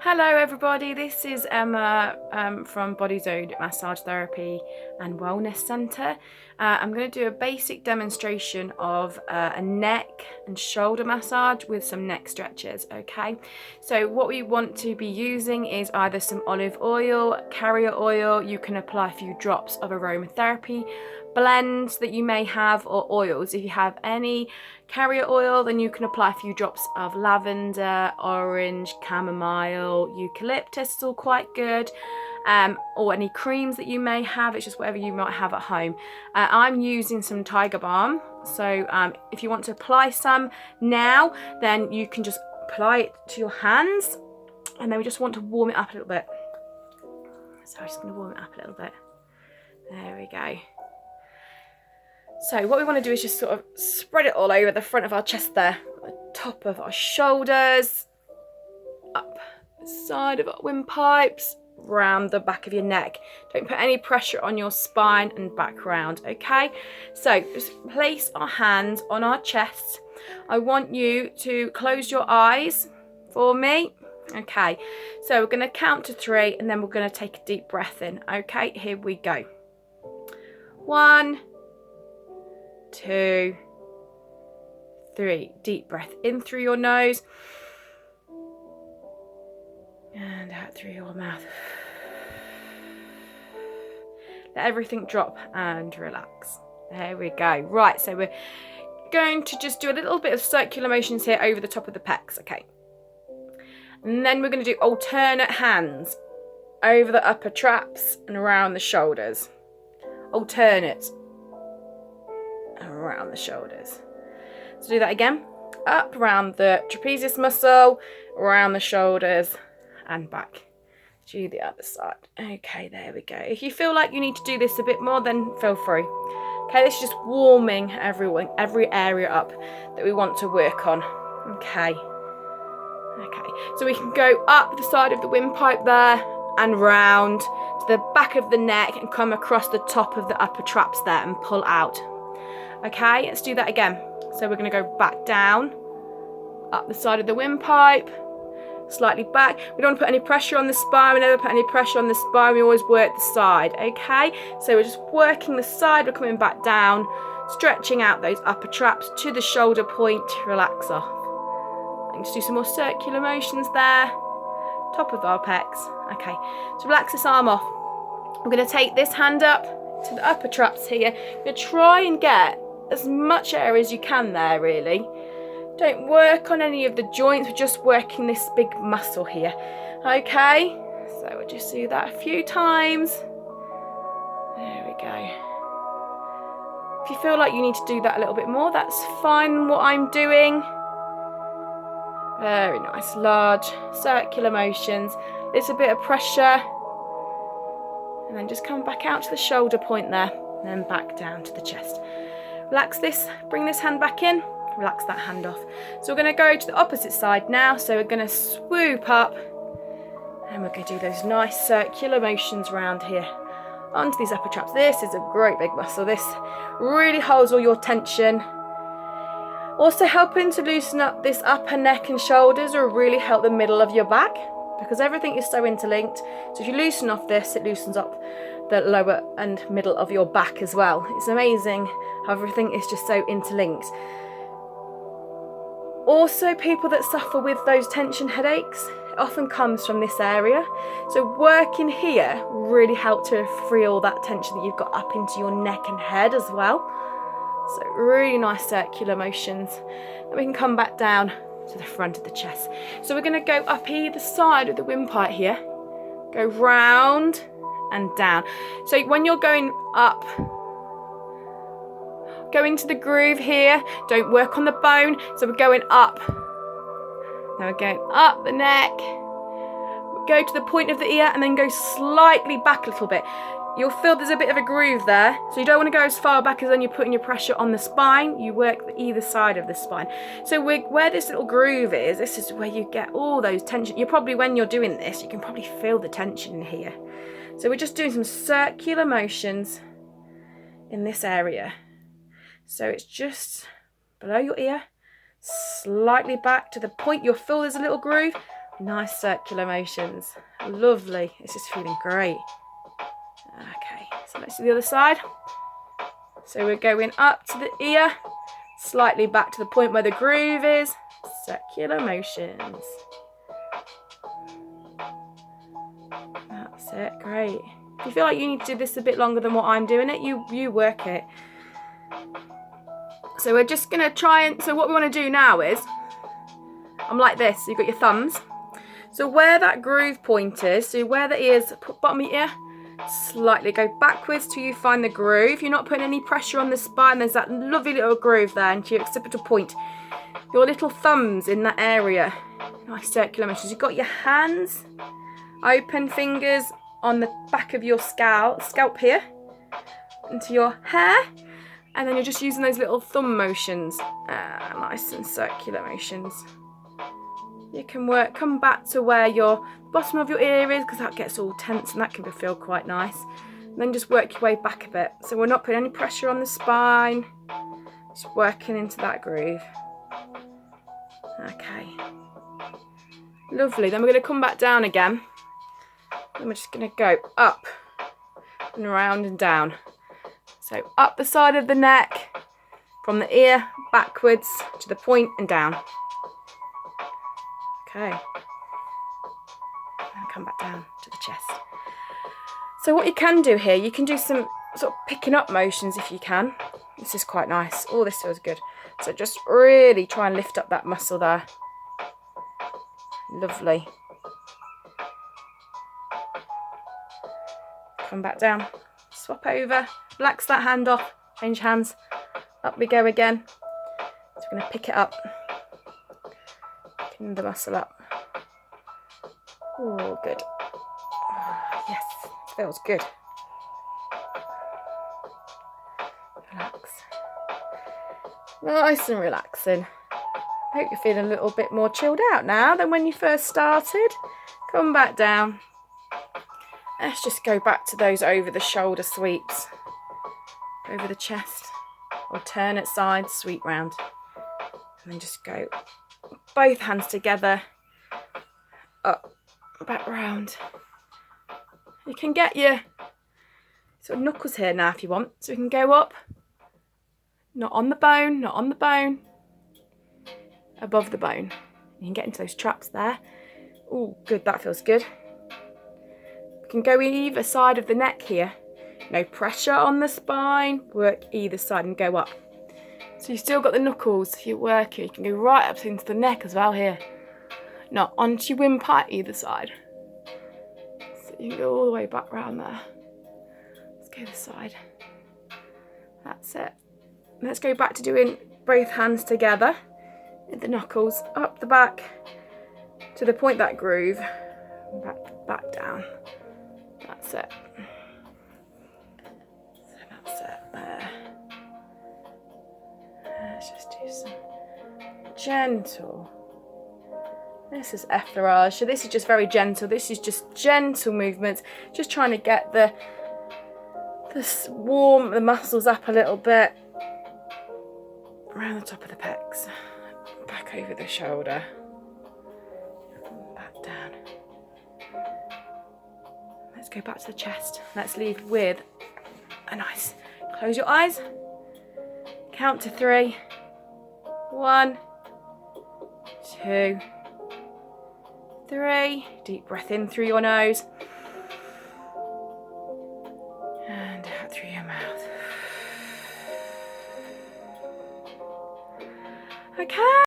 Hello everybody, this is Emma from BodyZone Massage Therapy and Wellness Centre. I'm going to do a basic demonstration of a neck and shoulder massage with some neck stretches, okay? So what we want to be using is either some olive oil, carrier oil. You can apply a few drops of aromatherapy blends that you may have, or oils. If you have any carrier oil, then you can apply a few drops of lavender, orange, chamomile, eucalyptus is all quite good, or any creams that you may have. It's just whatever you might have at home. I'm using some tiger balm, so if you want to apply some now, then you can just apply it to your hands, and then we just want to warm it up a little bit. So I'm just going to warm it up a little bit. There we go. So what we want to do is just sort of spread it all over the front of our chest there, the top of our shoulders, up the side of our windpipes, round the back of your neck. Don't put any pressure on your spine and back round, okay? So just place our hands on our chest. I want you to close your eyes for me. Okay, so we're going to count to 3 and then we're going to take a deep breath in. Okay, here we go. 1, 2, 3. Deep breath in through your nose and out through your mouth. Let everything drop and relax. There we go. Right, so we're going to just do a little bit of circular motions here over the top of the pecs, okay? And then we're going to do alternate hands over the upper traps and around the shoulders. Alternate around the shoulders. So do that again. Up around the trapezius muscle, around the shoulders, and back to the other side. Okay, there we go. If you feel like you need to do this a bit more, then feel free. Okay, this is just warming every area up that we want to work on. Okay. Okay, so we can go up the side of the windpipe there and round to the back of the neck and come across the top of the upper traps there and pull out. Okay, let's do that again. So we're going to go back down, up the side of the windpipe, slightly back. We don't want to put any pressure on the spine. We never put any pressure on the spine. We always work the side, okay? So we're just working the side. We're coming back down, stretching out those upper traps to the shoulder point. Relax off. And just do some more circular motions there. Top of our pecs. Okay, so relax this arm off. We're going to take this hand up to the upper traps here. You're going to try and get as much area as you can there, really. Don't work on any of the joints, we're just working this big muscle here. Okay, so we'll just do that a few times. There we go. If you feel like you need to do that a little bit more, that's fine what I'm doing. Very nice, large circular motions, little bit of pressure. And then just come back out to the shoulder point there, and then back down to the chest. Relax this, bring this hand back in, relax that hand off. So we're going to go to the opposite side now. So we're going to swoop up and we're going to do those nice circular motions around here onto these upper traps. This is a great big muscle. This really holds all your tension. Also helping to loosen up this upper neck and shoulders will really help the middle of your back, because everything is so interlinked. So if you loosen off this, it loosens up the lower and middle of your back as well. It's amazing how everything is just so interlinked. Also, people that suffer with those tension headaches, it often comes from this area. So working here really helps to free all that tension that you've got up into your neck and head as well. So really nice circular motions. And we can come back down to the front of the chest. So we're going to go up either side of the windpipe here. Go round and down. So when you're going up, go into the groove here. Don't work on the bone. So we're going up. Now we're going up the neck. Go to the point of the ear and then go slightly back a little bit. You'll feel there's a bit of a groove there. So you don't want to go as far back as then you're putting your pressure on the spine. You work either side of the spine. So where this little groove is, this is where you get all those tension. You probably, when you're doing this, you can probably feel the tension in here. So we're just doing some circular motions in this area. So it's just below your ear, slightly back to the point. You'll feel there's a little groove. Nice circular motions. Lovely. It's just feeling great. Okay, so let's do the other side. So we're going up to the ear, slightly back to the point where the groove is. Circular motions. That's it, great. If you feel like you need to do this a bit longer than what I'm doing it, you work it. So we're just gonna try and, so what we wanna do now is, I'm like this, so you've got your thumbs. So where that groove point is, so where the ear's, bottom of your ear, slightly go backwards till you find the groove. You're not putting any pressure on the spine, there's that lovely little groove there into your occipital point. Your little thumbs in that area. Nice circular motions. You've got your hands, open fingers on the back of your scalp here, into your hair, and then you're just using those little thumb motions. Nice and circular motions. You can come back to where your bottom of your ear is, because that gets all tense and that can feel quite nice. And then just work your way back a bit. So we're not putting any pressure on the spine, just working into that groove. Okay. Lovely. Then we're going to come back down again. Then we're just going to go up and around and down. So up the side of the neck, from the ear backwards to the point and down. Okay. And come back down to the chest. So what you can do here, you can do some sort of picking up motions if you can. This is quite nice. Oh, this feels good. So just really try and lift up that muscle there. Lovely. Come back down. Swap over. Relax that hand off. Change hands. Up we go again. So we're going to pick it up. Picking the muscle up. Oh, good. Oh, yes, feels good. Relax. Nice and relaxing. I hope you're feeling a little bit more chilled out now than when you first started. Come back down. Let's just go back to those over the shoulder sweeps. Over the chest. Alternate sides, sweep round. And then just go both hands together. Up, back round. You can get your sort of knuckles here now if you want. So we can go up. Not on the bone, not on the bone. Above the bone. You can get into those traps there. Oh, good, that feels good. We can go either side of the neck here. No pressure on the spine. Work either side and go up. So you've still got the knuckles, you're working. You can go right up into the neck as well here. Not onto your windpipe either side. So you can go all the way back round there. Let's go this side. That's it. Let's go back to doing both hands together. The knuckles up the back to the point that groove. Back down. That's it. So that's it there. Let's just do some gentle. This is effleurage. So this is just very gentle. This is just gentle movements. Just trying to get the warm the muscles up a little bit. Around the top of the pecs. Back over the shoulder. Back down. Let's go back to the chest. Let's leave with a nice. Close your eyes. Count to 3. 1, 2, 3. Deep breath in through your nose. And out through your mouth. Okay.